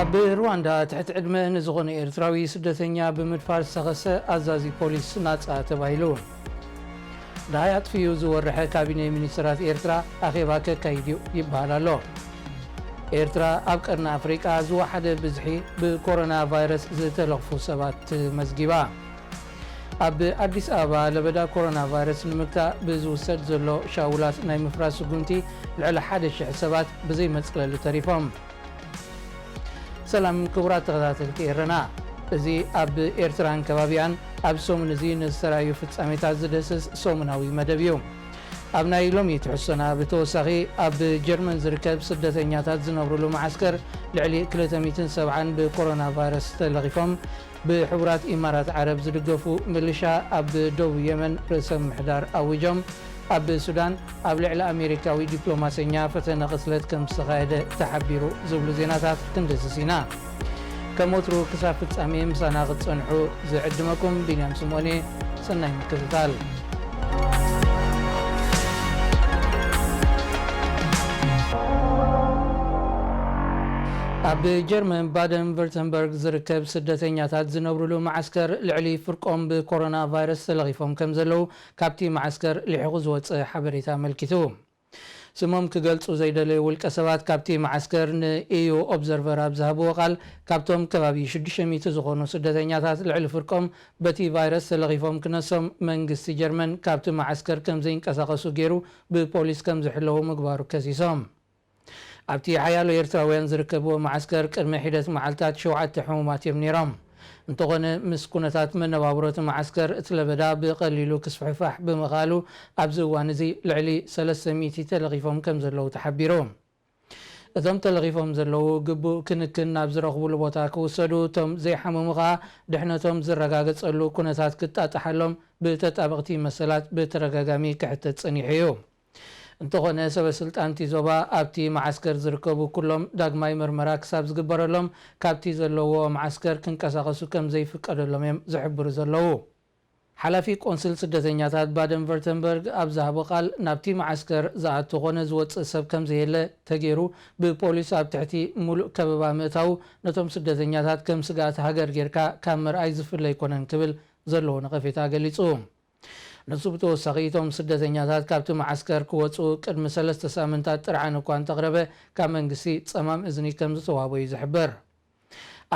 ኣብ ሩዋንዳ ትሕቲ ዕድመ ንዝኾነ ኤርትራዊ ስደተኛ ብምድፋር ዝተኸሰ ኣዛዚ ፖሊስ ናፃ ተባሂሉ ዳይ ኣጥፊኡ ዝወርሐ ካቢነ ሚኒስትራት ኤርትራ ኣኼባ ከካይድ ይበሃል ኣሎ። ኤርትራ ኣብ ቀርኒ ኣፍሪቃ ዝወሓደ ብዝሒ ብኮሮና ቫይረስ ዝተለኽፉ ሰባት መዝጊባ ኣብ ኣዲስ ኣበባ ለበዳ ኮሮና ቫይረስ ንምግታእ ብዝውሰድ ዘሎ ሻውላት ናይ ምፍራስ ስጉምቲ ልዕሊ 1,000 ሰባት ብዘይ መፅለሊ ተሪፎም። ሰላም ክቡራት ተኸታተልቲ ኤረና እዚ ኣብ ኤርትራን ከባቢያን ኣብ ሰሙን እዚ ንዝተረኣዩ ፍጻሜታት ዝደስስ ሰሙናዊ መደብ እዩ። ኣብ ናይ ሎሚ ትሕሶና ብተወሳኺ ኣብ ጀርመን ዝርከብ ስደተኛታት ዝነብሩሉ ማዓስከር ልዕሊ 270 ብኮሮና ቫይረስ ተለኺፎም ብሕቡራት ኢማራት ዓረብ ዝድገፉ ሚሊሻ ኣብ ደቡብ የመን ርእሰ ምሕዳር ኣውጆም ኣብ ሱዳን ኣብ ልዕሊ ኣሜሪካዊ ዲፕሎማሰኛ ፈተነ ቅስለት ከም ዝተኻየደ ተሓቢሩ ዝብሉ ዜናታት ክንደስስ ኢና። ከም ወትሩ ክሳብ ፍጻሜ ምሳና ክትፀንሑ ዝዕድመኩም ቢንያም ስምዖን ሰናይ ምክትታል። ኣብ ጀርመን ባደን ቨርተንበርግ ዝርከብ ስደተኛታት ዝነብሩሉ ማዓስከር ልዕሊ ፍርቆም ብኮሮና ቫይረስ ተለኺፎም ከም ዘለው ካብቲ ማዓስከር ልሒቑ ዝወፅእ ሓበሬታ ኣመልኪቱ። ስሞም ክገልጹ ዘይደለዩ ውልቀ ሰባት ካብቲ ማዓስከር ንኢዩ ኦብዘርቨር ኣብ ዝሃብዎ ቃል ካብቶም ከባቢ 600 ዝኾኑ ስደተኛታት ልዕሊ ፍርቆም በቲ ቫይረስ ተለኺፎም ክነሶም መንግስቲ ጀርመን ካብቲ ማዓስከር ከም ዘይንቀሳቐሱ ገይሩ ብፖሊስ ከም ዝሕለዉ ምግባሩ ከሲሶም። ኣብቲ ሓያሎ ኤርትራውያን ዝርከብዎ ማዓስከር ቅድሚ ሒደት መዓልታት 7 ሕሙማት እዮም ነይሮም። እንተኾነ ምስ ኩነታት መነባብሮት ማዓስከር እቲ ለበዳ ብቐሊሉ ክስፍሕፋሕ ብምኻሉ ኣብዚ እዋን እዚ ልዕሊ 300 ተለኺፎም ከም ዘለው ተሓቢሩ። እቶም ተለኺፎም ዘለው ግቡእ ክንክን ናብ ዝረኽቡሉ ቦታ ክውሰዱ እቶም ዘይሓመሙ ከዓ ድሕነቶም ዝረጋገፀሉ ኩነታት ክጣጣሓሎም ብተጣበቕቲ መሰላት ብተረጋጋሚ ክሕተት ፀኒሑ እዩ። እንተኾነ ሰበስልጣንቲ ዞባ ኣብቲ ማዓስከር ዝርከቡ ኩሎም ዳግማይ ምርመራ ክሳብ ዝግበረሎም ካብቲ ዘለዎ ማዓስከር ክንቀሳቐሱ ከም ዘይፍቀደሎም እዮም ዝሕብሩ ዘለው። ሓላፊ ቆንስል ስደተኛታት ባደን ቨርተንበርግ ኣብ ዝሃቦ ቃል ናብቲ ማዓስከር ዝኣቱ ኮነ ዝወፅእ ሰብ ከም ዘየለ ተገይሩ ብፖሊስ ኣብ ትሕቲ ሙሉእ ከበባ ምእታው ነቶም ስደተኛታት ከም ስጋኣት ሃገር ጌርካ ካብ ምርኣይ ዝፍለ ኣይኮነን ክብል ዘለዎ ነቐፌታ ገሊጹ። ነሱ ብተወሳኺ እቶም ስደተኛታት ካብቲ ማዓስከር ክወፁ ቅድሚ 3 ሳምንታት ጥርዓን እኳ እንተቕረበ ካብ መንግስቲ ፀማም እዝኒ ከም ዝተዋህቦ እዩ ዝሕበር።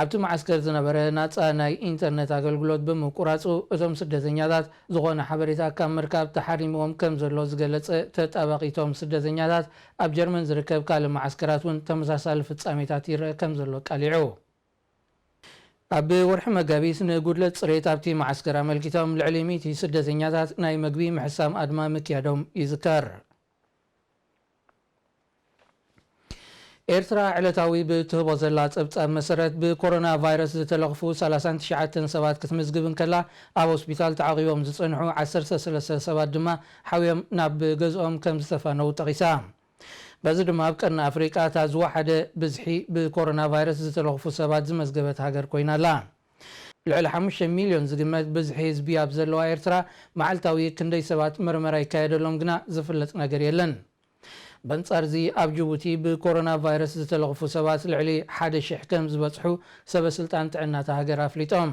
ኣብቲ ማዓስከር ዝነበረ ናፃ ናይ ኢንተርኔት ኣገልግሎት ብምቁራፁ እቶም ስደተኛታት ዝኾነ ሓበሬታ ካብ ምርካብ ተሓሪሞም ከም ዘሎ ዝገለጸ ተጣባቂቶም ስደተኛታት ኣብ ጀርመን ዝርከብ ካልእ ማዓስከራት እውን ተመሳሳሊ ፍጻሜታት ይረአ ከም ዘሎ ቃሊዑ። ኣብ ወርሒ መጋቢት ንጉድለት ፅሬት ኣብቲ ማዓስከር ኣመልኪቶም ልዕሊ 100 ስደተኛታት ናይ መግቢ ምሕሳም ኣድማ ምክያዶም ይዝከር። ኤርትራ ዕለታዊ ብትህቦ ዘላ ፀብፃብ መሰረት ብኮሮና ቫይረስ ዝተለኽፉ 39 ሰባት ክትምዝግብ እንከላ ኣብ ሆስፒታል ተዓቂቦም ዝፀንሑ 13 ሰባት ድማ ሓዊዮም ናብ ገዝኦም ከም ዝተፋነው ጠቂሳ። በዚ ድማ ኣብ ቀርኒ ኣፍሪቃ እታ ዝወሓደ ብዝሒ ብኮሮና ቫይረስ ዝተለኽፉ ሰባት ዝመዝገበት ሃገር ኮይናላ። ልዕሊ 5 ሚልዮን ዝግመት ብዝሒ ህዝቢ ኣብ ዘለዋ ኤርትራ መዓልታዊ ክንደይ ሰባት ምርመራ ይካየደሎም ግና ዝፍለጥ ነገር የለን። በንጻር እዚ ኣብ ጅቡቲ ብኮሮና ቫይረስ ዝተለኽፉ ሰባት ልዕሊ 1,000 ከም ዝበፅሑ ሰበስልጣን ጥዕናታ ሃገር ኣፍሊጦም።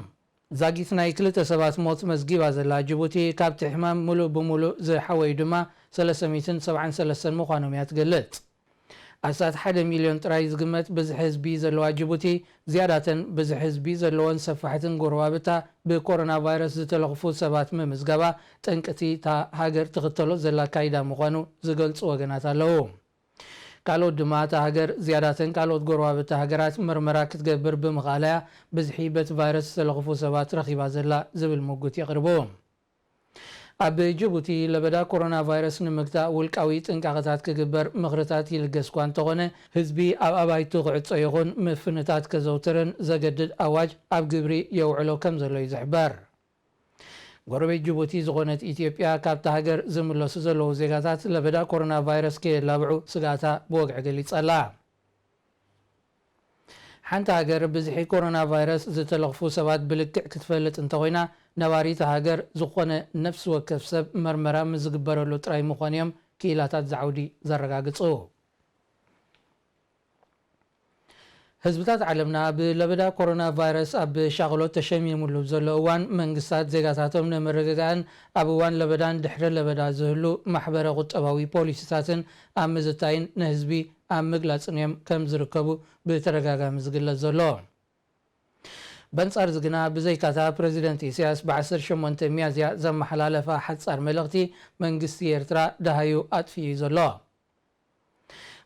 ዛጊት ናይ 2 ሰባት ሞት መዝጊባ ዘላ ጅቡቲ ካብቲ ሕማም ሙሉእ ብሙሉእ ዝሓወዩ ድማ 373 ምዃኖም እያ ትገልጽ። ኣሳት 1 ሚልዮን ጥራይ ዝግመት ብዝሒ ህዝቢ ዘለዋ ጅቡቲ ዝያዳተን ብዝሒ ህዝቢ ዘለዎን ሰፋሕትን ጎረባብታ ብኮሮና ቫይረስ ዝተለኽፉ ሰባት ምምዝገባ ጠንቅቲ እታ ሃገር ትኽተሎ ዘላ ካይዳ ምዃኑ ዝገልጹ ወገናት ኣለዉ። ካልኦት ድማ እታ ሃገር ዝያዳተን ካልኦት ጎረባብታ ሃገራት ምርመራ ክትገብር ብምኽኣለያ ብዝሒ በቲ ቫይረስ ዝተለኽፉ ሰባት ረኺባ ዘላ ዝብል ሙጉት የቕርቡ። ኣብ ጅቡቲ ለበዳ ኮሮና ቫይረስ ንምግታእ ውልቃዊ ጥንቃቐታት ክግበር ምኽርታት ይልገስ እኳ እንተኾነ ህዝቢ ኣብ ኣባይቱ ክዕፆ ይኹን ምፍንታት ከዘውትርን ዘገድድ ኣዋጅ ኣብ ግብሪ የውዕሎ ከም ዘሎ እዩ ዝሕበር። ጎረቤት ጅቡቲ ዝኾነት ኢትዮጵያ ካብቲ ሃገር ዝምለሱ ዘለዉ ዜጋታት ለበዳ ኮሮና ቫይረስ ከየላብዑ ስጋታ ብወግዒ ገሊጸላ። ሓንቲ ሃገር ብዝሒ ኮሮና ቫይረስ ዝተለኽፉ ሰባት ብልክዕ ክትፈልጥ እንተኮይና ነባሪት ሃገር ዝኾነ ነፍሲ ወከፍ ሰብ መርመራ ምዝግበረሉ ጥራይ ምዃኑ እዮም ክኢላታት ዝዓውዲ ዘረጋግጹ። ህዝብታት ዓለምና ብለበዳ ኮሮና ቫይረስ ኣብ ሻቅሎት ተሸሚሙሉ ዘሎ እዋን መንግስታት ዜጋታቶም ንመረጋጋእን ኣብ እዋን ለበዳን ድሕረ ለበዳ ዝህሉ ማሕበረ ቁጠባዊ ፖሊሲታትን ኣብ ምዝታይን ንህዝቢ ኣብ ምግላፅን እዮም ከም ዝርከቡ ብተደጋጋሚ ዝግለጽ ዘሎ። በንጻር ዝግና ብዘይካታ ፕሬዚደንት ኢሳያስ ብ18 ሚያዝያ ዘመሓላለፋ ሓጻር መልእኽቲ መንግስቲ ኤርትራ ዳሃዩ ኣጥፍዩ ዘሎ።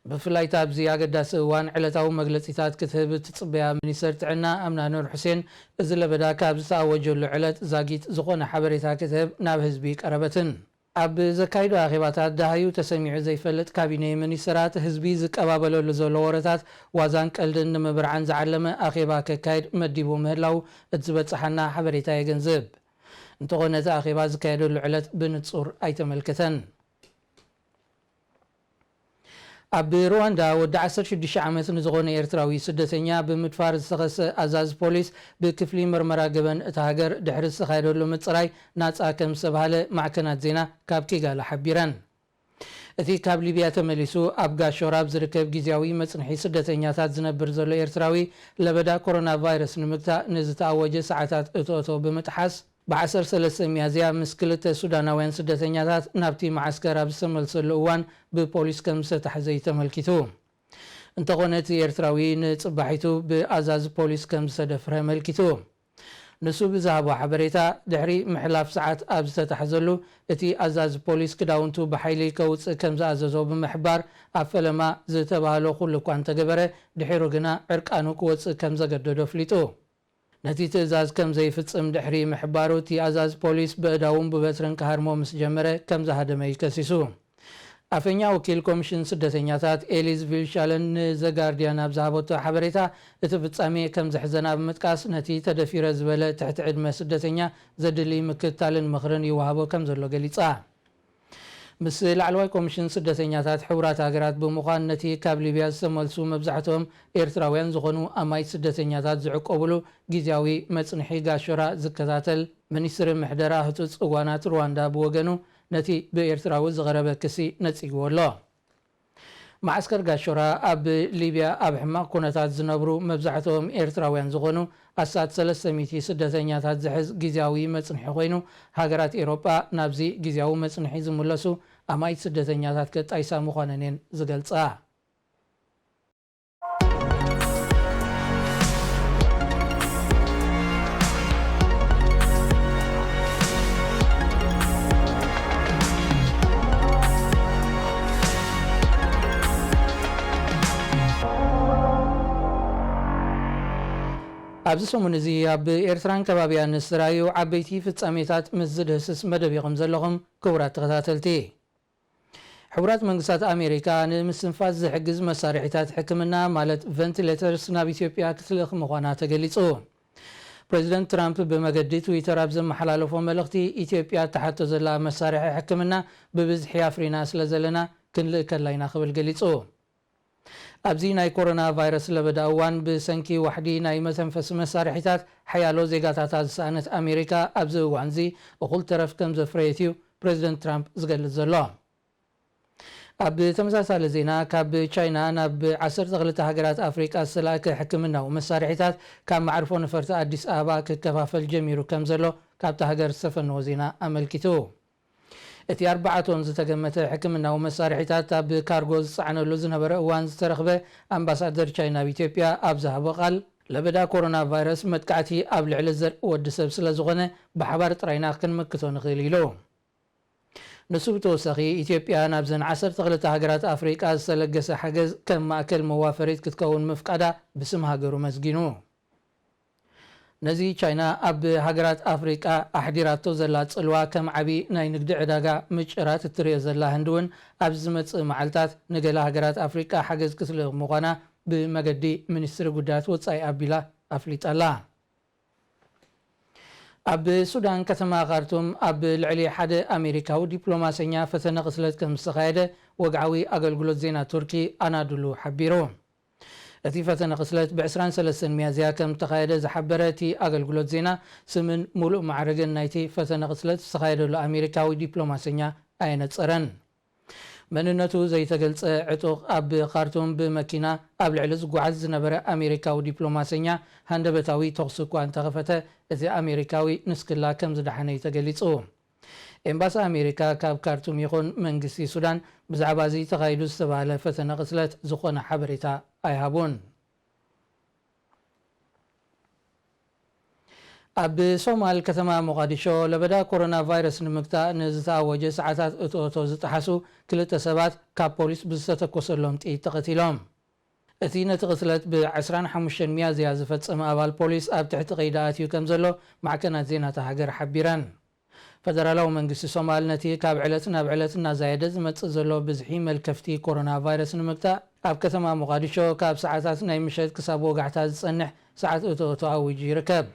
ብፍላይ ኣብዚ ኣገዳሲ እዋን ዕለታዊ መግለፂታት ክትህብ ትፅበያ ሚኒስተር ጥዕና ኣምና ኑር ሁሴን እዚ ለበዳ ካብ ዝተኣወጀሉ ዕለት ዛጊት ዝኾነ ሓበሬታ ክትህብ ናብ ህዝቢ ቀረበትን። ኣብ ዘካይዶ ኣኼባታት ዳሃዩ ተሰሚዑ ዘይፈልጥ ካቢነ ሚኒስተራት ህዝቢ ዝቀባበለሉ ዘሎ ወረታት ዋዛን ቀልድን ንምብርዓን ዝዓለመ ኣኼባ ከካይድ መዲቡ ምህላው እቲ ዝበፅሓና ሓበሬታ የገንዝብ። እንተኾነ እቲ ኣኼባ ዝካየደሉ ዕለት ብንጹር ኣይተመልከተን። ኣብ ሩዋንዳ ወዲ 16 ዓመት ንዝኾነ ኤርትራዊ ስደተኛ ብምድፋር ዝተኸሰ ኣዛዚ ፖሊስ ብክፍሊ ምርመራ ገበን እቲ ሃገር ድሕሪ ዝተኻየደሉ ምፅራይ ናፃ ከም ዝተባሃለ ማዕከናት ዜና ካብ ኪጋላ ሓቢረን። እቲ ካብ ሊብያ ተመሊሱ ኣብ ጋሾራብ ዝርከብ ጊዜያዊ መፅንሒ ስደተኛታት ዝነብር ዘሎ ኤርትራዊ ለበዳ ኮሮና ቫይረስ ንምግታእ ንዝተኣወጀ ሰዓታት እቶቶ ብምጥሓስ ብ13 ሚያዝያ ምስ ክልተ ሱዳናውያን ስደተኛታት ናብቲ ማዓስከር ኣብ ዝተመልሰሉ እዋን ብፖሊስ ከም ዝተታሕዘ ተመልኪቱ። እንተኾነ እቲ ኤርትራዊ ንፅባሒቱ ብኣዛዚ ፖሊስ ከም ዝተደፍረ መልኪቱ። ንሱ ብዝሃቦ ሓበሬታ ድሕሪ ምሕላፍ ሰዓት ኣብ ዝተታሕዘሉ እቲ ኣዛዚ ፖሊስ ክዳውንቱ ብሓይሊ ከውፅእ ከም ዝኣዘዞ ብምሕባር ኣብ ፈለማ ዝተባሃሎ ኩሉ እኳ እንተገበረ ድሒሩ ግና ዕርቃኑ ክወፅእ ከም ዘገደዶ ፍሊጡ። ነቲ ትእዛዝ ከም ዘይፍፅም ድሕሪ ምሕባሩ እቲ ኣዛዚ ፖሊስ ብእዳውን ብበትርን ክሃርሞ ምስ ጀመረ ከም ዝሃደመ ይከሲሱ። ኣፈኛ ወኪል ኮሚሽን ስደተኛታት ኤሊዝ ቪልሻለን ንዘጋርዲያን ኣብ ዝሃበቶ ሓበሬታ እቲ ፍጻሜ ከም ዘሕዘና ብምጥቃስ ነቲ ተደፊረ ዝበለ ትሕቲ ዕድመ ስደተኛ ዘድሊ ምክትታልን ምኽርን ይወሃቦ ከም ዘሎ ገሊፃ። ምስ ላዕለዋይ ኮሚሽን ስደተኛታት ሕቡራት ሃገራት ብምዃን ነቲ ካብ ሊብያ ዝተመልሱ መብዛሕትኦም ኤርትራውያን ዝኾኑ ኣማይት ስደተኛታት ዝዕቆብሉ ጊዜያዊ መፅንሒ ጋሾራ ዝከታተል ሚኒስትሪ ምሕደራ ህፁፅ እዋናት ሩዋንዳ ብወገኑ ነቲ ብኤርትራዊ ዝቐረበ ክሲ ነፂግዎ ኣሎ። ማዓስከር ጋሾራ ኣብ ሊብያ ኣብ ሕማቕ ኩነታት ዝነብሩ መብዛሕትኦም ኤርትራውያን ዝኾኑ ኣሳት 300 ስደተኛታት ዝሕዝ ጊዜያዊ መፅንሒ ኮይኑ ሃገራት ኤሮጳ ናብዚ ጊዜያዊ መፅንሒ ዝምለሱ ኣማይት ስደተኛታት ከጣይሳ ምዃነን እየን ዝገልፃ። ኣብዚ ሰሙን እዚ ኣብ ኤርትራን ከባቢያን ዝተራዩ ዓበይቲ ፍጻሜታት ምስ ዝድህስስ መደብ ኢኹም ዘለኹም ክቡራት ተኸታተልቲ። ሕቡራት መንግስታት ኣሜሪካ ንምስንፋስ ዝሕግዝ መሳርሒታት ሕክምና ማለት ቨንቲሌተርስ ናብ ኢትዮጵያ ክትልእኽ ምዃና ተገሊጹ። ፕሬዚደንት ትራምፕ ብመገዲ ትዊተር ኣብ ዘመሓላለፎ መልእኽቲ ኢትዮጵያ ተሓቶ ዘላ መሳርሒ ሕክምና ብብዝሒ ኣፍሪና ስለ ዘለና ክንልእከላ ኢና ክብል ገሊጹ። ኣብዚ ናይ ኮሮና ቫይረስ ለበዳ እዋን ብሰንኪ ዋሕዲ ናይ መተንፈሲ መሳርሒታት ሓያሎ ዜጋታታ ዝሰኣነት ኣሜሪካ ኣብዚ እዋን እዚ እኹል ተረፍ ከም ዘፍረየት እዩ ፕሬዚደንት ትራምፕ ዝገልጽ ዘሎ። ኣብ ተመሳሳሊ ዜና ካብ ቻይና ናብ 12 ሃገራት ኣፍሪቃ ዝተላእከ ሕክምናዊ መሳርሒታት ካብ ማዕርፎ ነፈርቲ ኣዲስ ኣበባ ክከፋፈል ጀሚሩ ከም ዘሎ ካብቲ ሃገር ዝተፈነወ ዜና ኣመልኪቱ። እቲ 4 ቶን ዝተገመተ ሕክምናዊ መሳርሒታት ኣብ ካርጎ ዝፀዓነሉ ዝነበረ እዋን ዝተረኽበ ኣምባሳደር ቻይና ኣብ ኢትዮጵያ ኣብ ዝሃቦ ቃል ለበዳ ኮሮና ቫይረስ መጥቃዕቲ ኣብ ልዕሊ ዘርኢ ወዲ ሰብ ስለ ዝኾነ ብሓባር ጥራይና ክንምክቶ ንኽእል ኢሉ። ንሱ ብተወሳኺ ኢትዮጵያ ናብዘን 12 ሃገራት ኣፍሪቃ ዝተለገሰ ሓገዝ ከም ማእከል መዋፈሪት ክትከውን ምፍቃዳ ብስም ሃገሩ መስጊኑ። ነዚ ቻይና ኣብ ሃገራት ኣፍሪቃ ኣሕዲራቶ ዘላ ፅልዋ ከም ዓብዪ ናይ ንግዲ ዕዳጋ ምጭራት እትሪኦ ዘላ ህንዲ እውን ኣብ ዝመፅእ መዓልታት ንገለ ሃገራት ኣፍሪቃ ሓገዝ ክትልእኽ ምዃና ብመገዲ ሚኒስትሪ ጉዳያት ወፃኢ ኣቢላ ኣፍሊጣላ። ኣብ ሱዳን ከተማ ካርቱም ኣብ ልዕሊ ሓደ ኣሜሪካዊ ዲፕሎማሰኛ ፈተነ ቅስለት ከም ዝተኻየደ ወግዓዊ ኣገልግሎት ዜና ቱርኪ ኣናዱሉ ሓቢሩ። እቲ ፈተነ ቅስለት ብ23 ሚያዝያ ከም ተኻየደ ዝሓበረ እቲ ኣገልግሎት ዜና ስምን ሙሉእ ማዕረግን ናይቲ ፈተነ ቅስለት ዝተኻየደሉ ኣሜሪካዊ ዲፕሎማሰኛ ኣየነፀረን። መንነቱ ዘይተገልጸ ዕጡቕ ኣብ ካርቱም ብመኪና ኣብ ልዕሊ ዝጓዓዝ ዝነበረ ኣሜሪካዊ ዲፕሎማሰኛ ሃንደበታዊ ተኹሲ እኳ እንተኸፈተ እቲ ኣሜሪካዊ ንስክላ ከም ዝደሓነ ተገሊጹ። ኤምባሲ ኣሜሪካ ካብ ካርቱም ይኹን መንግስቲ ሱዳን ብዛዕባ እዚ ተኻይዱ ዝተባሃለ ፈተነ ቅትለት ዝኾነ ሓበሬታ ኣይሃቡን። ኣብ ሶማል ከተማ ሞቃዲሾ ለበዳ ኮሮና ቫይረስ ንምግታእ ንዝተኣወጀ ሰዓታት እቶቶ ዝጠሓሱ ክልተ ሰባት ካብ ፖሊስ ብዝተተኮሰሎም ጥይት ተቐቲሎም። እቲ ነቲ ቅትለት ብ15 ሚያዝያ ዝፈጸመ ኣባል ፖሊስ ኣብ ትሕቲ ቀይዲ ኣትዩ ከም ዘሎ ማዕከናት ዜናታ ሃገር ሓቢረን። ፈደራላዊ መንግስቲ ሶማል ነቲ ካብ ዕለት ናብ ዕለት እናዛየደ ዝመጽእ ዘሎ ብዝሒ መልከፍቲ ኮሮና ቫይረስ ንምግታእ ኣብ ከተማ ሞቃዲሾ ካብ ሰዓታት ናይ ምሸት ክሳብ ወጋሕታ ዝጸንሕ ሰዓት እቶቶ ኣውጁ ይርከብ።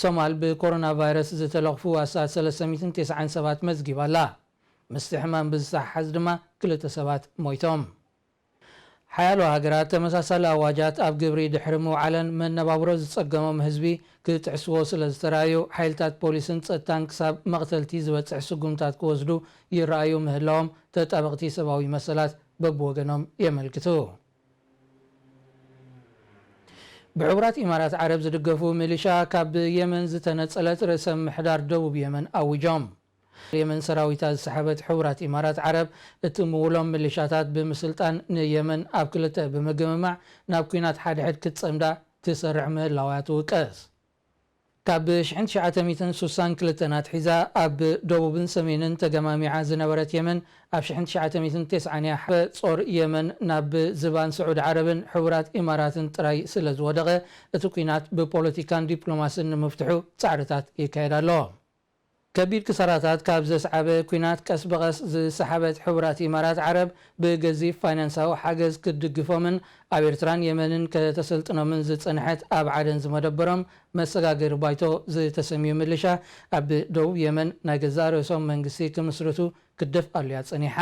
ሶማል ብኮሮና ቫይረስ ዝተለኽፉ ኣሳት 397 መዝጊባ ኣላ። ምስቲ ሕማም ብዝተሓሓዝ ድማ 2 ሰባት ሞይቶም። ሓያሎ ሃገራት ተመሳሳሊ ኣዋጃት ኣብ ግብሪ ድሕሪ ምውዓለን መነባብሮ ዝጸገሞም ህዝቢ ክትዕስዎ ስለ ዝተረኣዩ ሓይልታት ፖሊስን ጸጥታን ክሳብ መቕተልቲ ዝበጽሕ ስጉምታት ክወስዱ ይረኣዩ ምህላዎም ተጣበቕቲ ሰብኣዊ መሰላት በብወገኖም የመልክቱ። ብሕቡራት ኢማራት ዓረብ ዝድገፉ ሚሊሻ ካብ የመን ዝተነጸለት ርእሰ ምሕዳር ደቡብ የመን ኣውጆም። የመን ሰራዊታት ዝሰሓበት ሕቡራት ኢማራት ዓረብ እቲ ምውሎም ሚሊሻታት ብምስልጣን ንየመን ኣብ ክልተ ብምግምማዕ ናብ ኩናት ሓድሕድ ክትጸምዳ ትሰርዕ ምህላዋ ትውቀስ። ካብ 1962 ኣትሒዛ ኣብ ደቡብን ሰሜንን ተገማሚዓ ዝነበረት የመን ኣብ 1990 ጾር የመን ናብ ዝባን ስዑድ ዓረብን ሕቡራት ኢማራትን ጥራይ ስለ ዝወደቐ እቲ ኩናት ብፖለቲካን ዲፕሎማስን ንምፍትሑ ጻዕርታት ይካየድ ኣሎ። ከቢድ ክሳራታት ካብ ዘስዓበ ኩናት ቀስ በቐስ ዝሰሓበት ሕቡራት ኢማራት ዓረብ ብገዚፍ ፋይናንሳዊ ሓገዝ ክትድግፎምን ኣብ ኤርትራን የመንን ከተሰልጥኖምን ዝጸንሐት ኣብ ዓደን ዝመደበሮም መሰጋገሪ ባይቶ ዝተሰሚዩ ምልሻ ኣብ ደቡብ የመን ናይ ገዛ ርእሶም መንግስቲ ክምስርቱ ክደፍኣሉ እያ ጸኒሓ።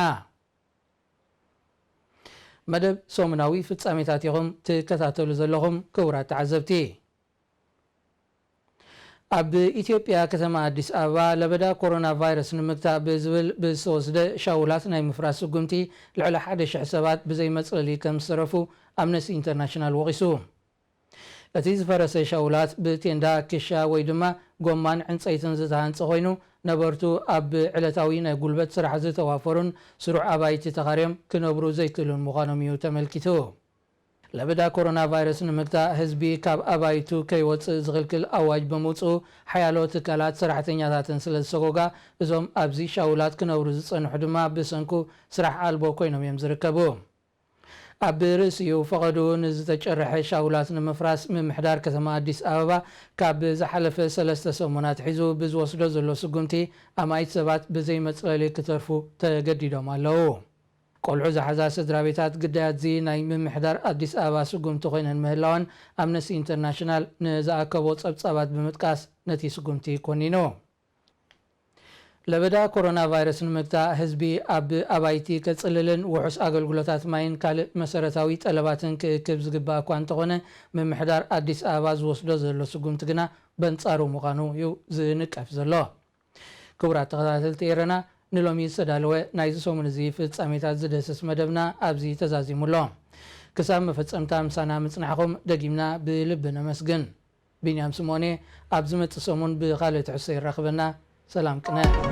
መደብ ሰሙናዊ ፍጻሜታት ኢኹም ትከታተሉ ዘለኹም ክቡራት ተዓዘብቲ። ኣብ ኢትዮጵያ ከተማ አዲስ አበባ ለበዳ ኮሮና ቫይረስ ንምግታእ ብዝብል ብዝተወስደ ሻውላት ናይ ምፍራስ ስጉምቲ ልዕሊ 1,000 ሰባት ብዘይ መጽለሊ ከም ዝተረፉ ኣምነስቲ ኢንተርናሽናል ወቂሱ። እቲ ዝፈረሰ ሻውላት ብቴንዳ ክሻ ወይ ድማ ጎማን ዕንፀይትን ዝተሃንጸ ኮይኑ ነበርቱ ኣብ ዕለታዊ ናይ ጉልበት ስራሕ ዝተዋፈሩን ስሩዕ ኣባይቲ ተኻርዮም ክነብሩ ዘይክእሉን ምዃኖም እዩ ተመልኪቱ። ለበዳ ኮሮና ቫይረስ ንምግታእ ህዝቢ ካብ ኣባይቱ ከይወፅእ ዝኽልክል ኣዋጅ ብምውፅኡ ሓያሎ ትካላት ሰራሕተኛታትን ስለ ዝሰጎጋ እዞም ኣብዚ ሻውላት ክነብሩ ዝጸንሑ ድማ ብሰንኩ ስራሕ ኣልቦ ኮይኖም እዮም ዝርከቡ። ኣብ ርእሲኡ ፈቐዱ ንዝተጨርሐ ሻውላት ንምፍራስ ምምሕዳር ከተማ አዲስ አበባ ካብ ዝሓለፈ 3 ሰሙናት ሒዙ ብዝወስዶ ዘሎ ስጉምቲ ኣማይት ሰባት ብዘይ መጽለሊ ክተርፉ ተገዲዶም ኣለዉ። ቆልዑ ዝሓዛ ስድራ ቤታት ግዳያት ዚ ናይ ምምሕዳር አዲስ አበባ ስጉምቲ ኮይነን ምህላወን ኣምነስቲ ኢንተርናሽናል ንዝኣከቦ ጸብጻባት ብምጥቃስ ነቲ ስጉምቲ ኮኒኑ። ለበዳ ኮሮና ቫይረስ ንምግታእ ህዝቢ ኣብ ኣባይቲ ከጽልልን ውሑስ ኣገልግሎታት ማይን ካልእ መሰረታዊ ጠለባትን ክእክብ ዝግባእ እኳ እንተኾነ ምምሕዳር አዲስ አበባ ዝወስዶ ዘሎ ስጉምቲ ግና በንጻሩ ምዃኑ እዩ ዝንቀፍ ዘሎ። ክቡራት ተኸታተልቲ ኤረና ንሎሚ ዝተዳለወ ናይዚ ሰሙን እዚ ፍጻሜታት ዝደስስ መደብና ኣብዚ ተዛዚሙሎ። ክሳብ መፈጸምታ ምሳና ምጽናሕኹም ደጊምና ብልቢ ነመስግን። ቢንያም ስሞኔ ኣብ ዝመጽእ ሰሙን ብኻልእ ትሕሶ ይራኽበና። ሰላም ቅነ